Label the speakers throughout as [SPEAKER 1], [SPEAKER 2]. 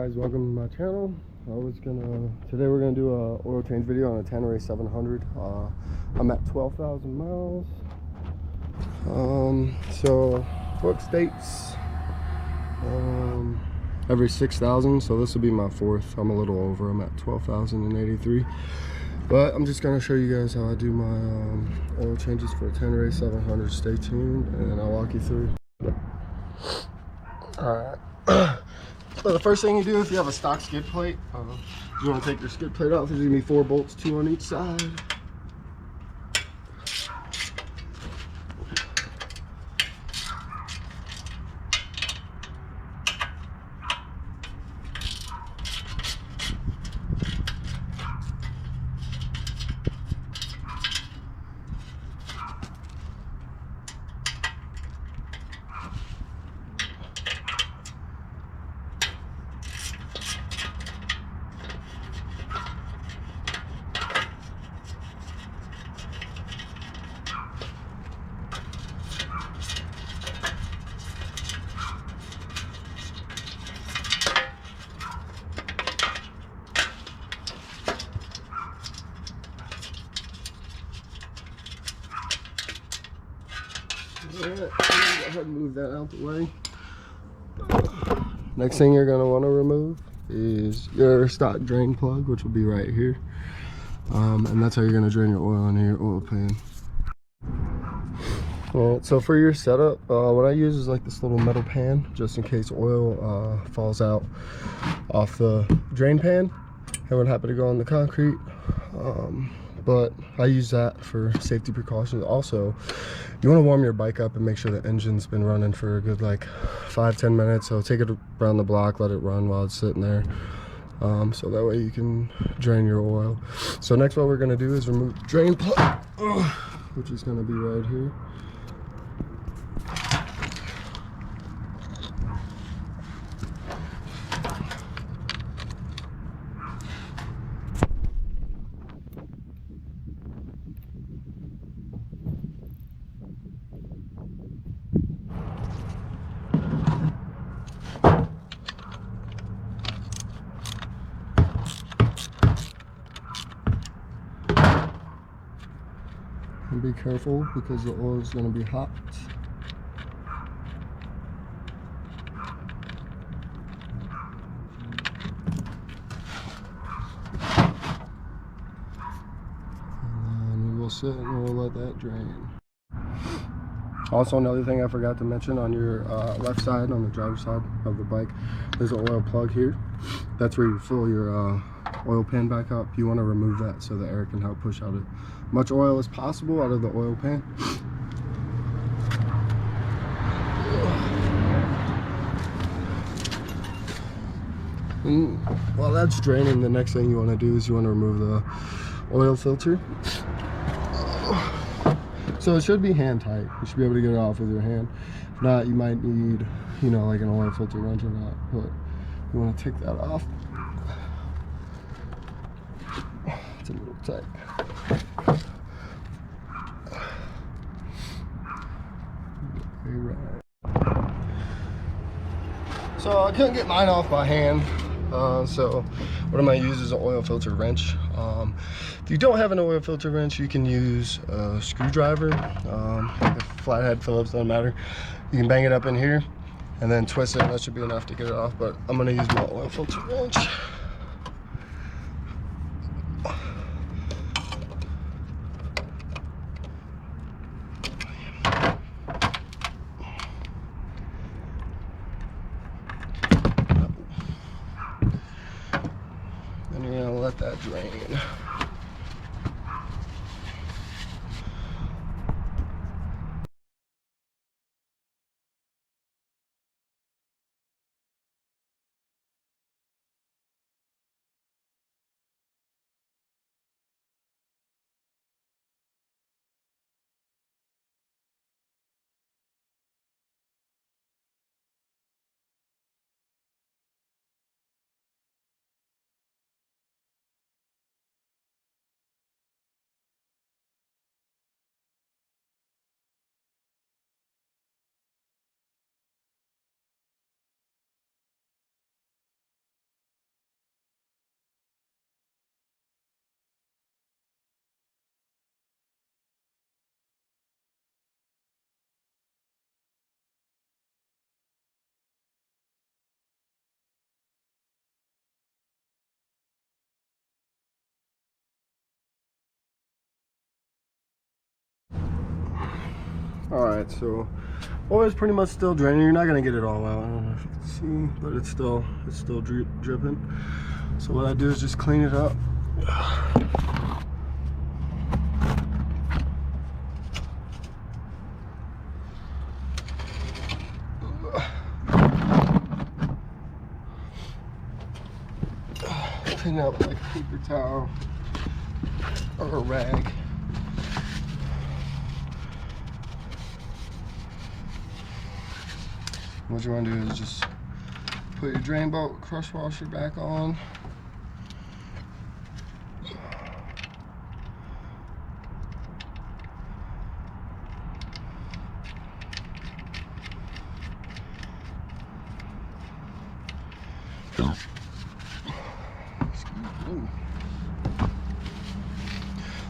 [SPEAKER 1] guys, welcome to my channel. Today we're gonna do a oil change video on a Tenere 700. I'm at 12,000 miles. So book states every 6,000, so this will be my fourth. I'm a little over. I'm at 12,083. But I'm just gonna show you guys how I do my oil changes for a Tenere 700. Stay tuned, and I'll walk you through. All right. So the first thing you do, if you have a stock skid plate, you want to take your skid plate off. There's gonna be 4 bolts, 2 on each side. Alright, go ahead and move that out the way. Next thing you're going to want to remove is your stock drain plug, which will be right here. And that's how you're going to drain your oil into your oil pan. Alright, so for your setup, what I use is like this little metal pan, just in case oil falls out off the drain pan. It would happen to go on the concrete. But I use that for safety precautions. Also, you want to warm your bike up and make sure the engine's been running for a good like 5-10 minutes. So take it around the block, let it run while it's sitting there, so that way you can drain your oil. So next, what we're going to do is remove the drain plug, which is going to be right here. And be careful because the oil is going to be hot. And then we will sit and we'll let that drain. Also, another thing I forgot to mention, on your left side, on the driver's side of the bike, there's an oil plug here. That's where you fill your oil pan back up. You want to remove that so the air can help push out as much oil as possible out of the oil pan. And while that's draining, the next thing you want to do is you want to remove the oil filter. So it should be hand tight. You should be able to get it off with your hand. If not, you might need, you know, like an oil filter wrench or not. But you want to take that off. It's a little tight. Right. So I couldn't get mine off by hand. So what I'm going to use is an oil filter wrench. If you don't have an oil filter wrench, you can use a screwdriver. The flathead, Phillips, doesn't matter. You can bang it up in here and then twist it, and that should be enough to get it off. But I'm going to use my oil filter wrench. And you're going to let that drain. Alright, so oil is pretty much still draining. You're not gonna get it all out. I don't know if you can see, but it's still dripping. So what I do is just clean it up. Clean up like a paper towel or a rag. What you want to do is just put your drain bolt crush washer back on.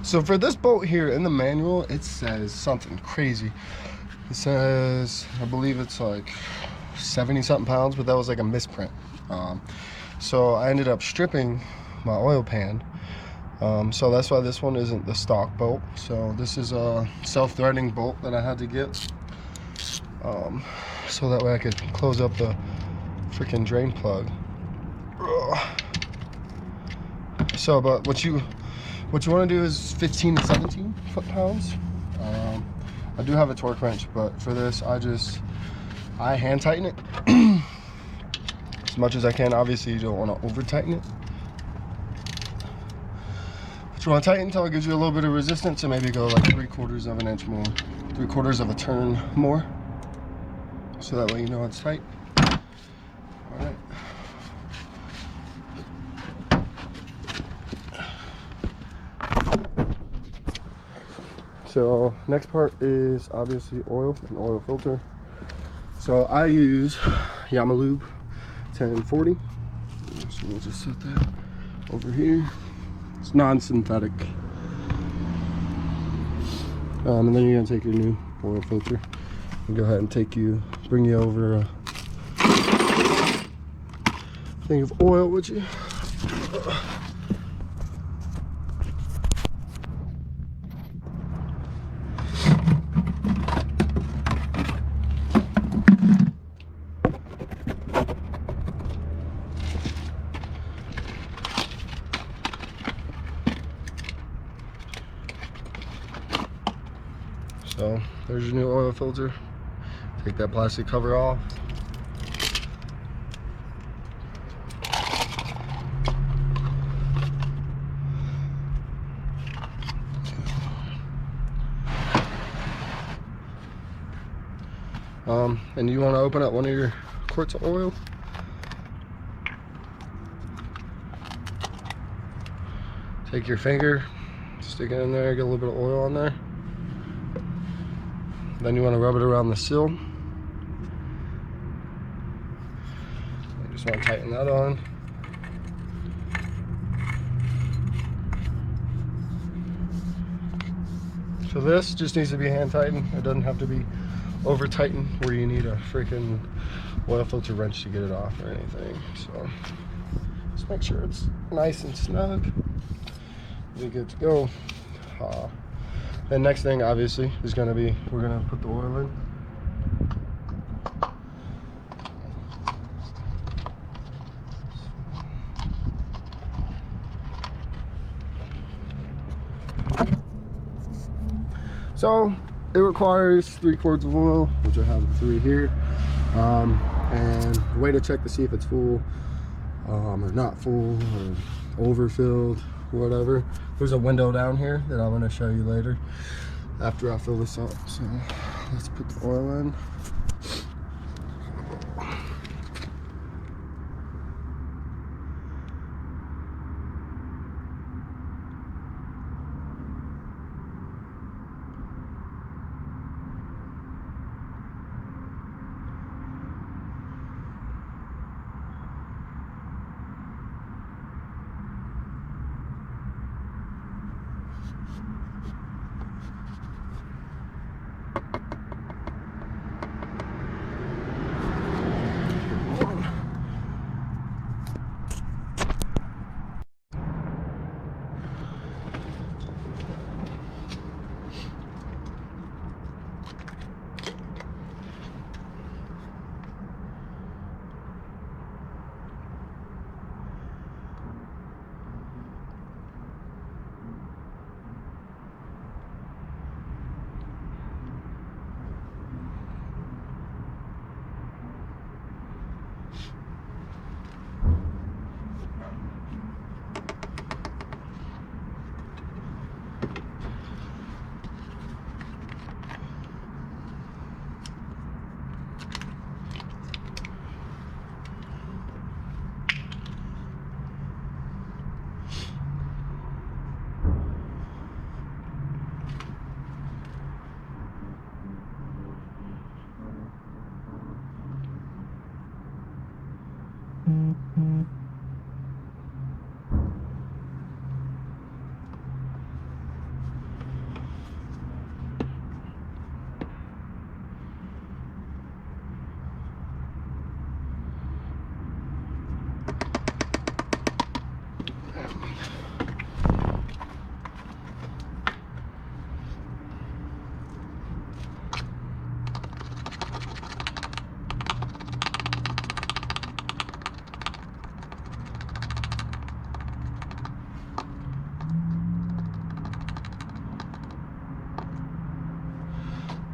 [SPEAKER 1] So for this boat here in the manual, it says something crazy. It says, I believe it's like 70 something pounds, but that was like a misprint. So I ended up stripping my oil pan. So that's why this one isn't the stock bolt. So this is a self-threading bolt that I had to get. So that way I could close up the freaking drain plug. So, but what you want to do is 15 to 17 foot-pounds. I do have a torque wrench, but for this, I hand tighten it as much as I can. Obviously, you don't want to over tighten it. But you want to tighten until it gives you a little bit of resistance, and maybe go like 3/4 of an inch more, 3/4 of a turn more. So that way you know it's tight. All right. So next part is obviously oil and oil filter. So I use Yamalube 1040. So we'll just set that over here. It's non-synthetic. And then you're gonna take your new oil filter and go ahead and bring you over a thing of oil with you. So there's your new oil filter. Take that plastic cover off. And you want to open up one of your quarts of oil. Take your finger, stick it in there, get a little bit of oil on there. Then you want to rub it around the sill. You just want to tighten that on. So this just needs to be hand tightened. It doesn't have to be over tightened where you need a freaking oil filter wrench to get it off or anything. So just make sure it's nice and snug. Be good to go. Then next thing obviously is going to be, we're going to put the oil in. So it requires 3 quarts of oil, which I have 3 here, and a way to check to see if it's full or not full or overfilled, whatever. There's a window down here that I'm going to show you later after I fill this up. So let's put the oil in.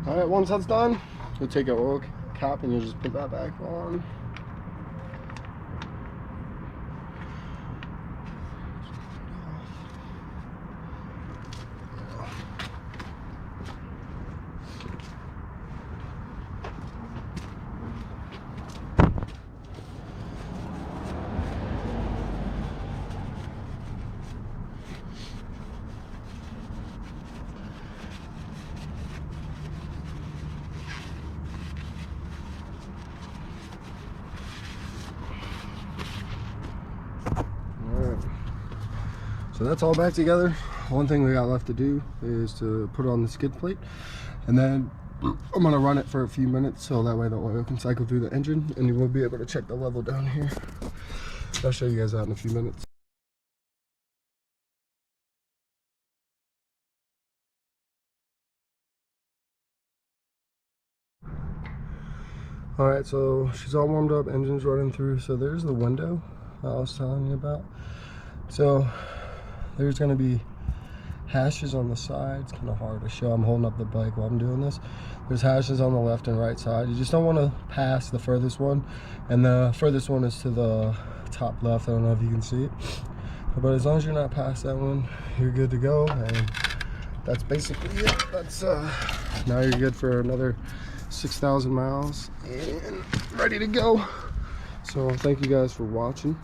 [SPEAKER 1] All right, once that's done, you'll take your oil cap and you'll just put that back on. So that's all back together. One thing we got left to do is to put on the skid plate, and then I'm gonna run it for a few minutes so that way the oil can cycle through the engine and you will be able to check the level down here. I'll show you guys that in a few minutes. All right, so she's all warmed up, engine's running through. So there's the window I was telling you about. So there's gonna be hashes on the side. It's kind of hard to show. I'm holding up the bike while I'm doing this. There's hashes on the left and right side. You just don't want to pass the furthest one, and the furthest one is to the top left. I don't know if you can see it, but as long as you're not past that one, you're good to go. And that's basically it. That's now you're good for another 6,000 miles and ready to go. So thank you guys for watching.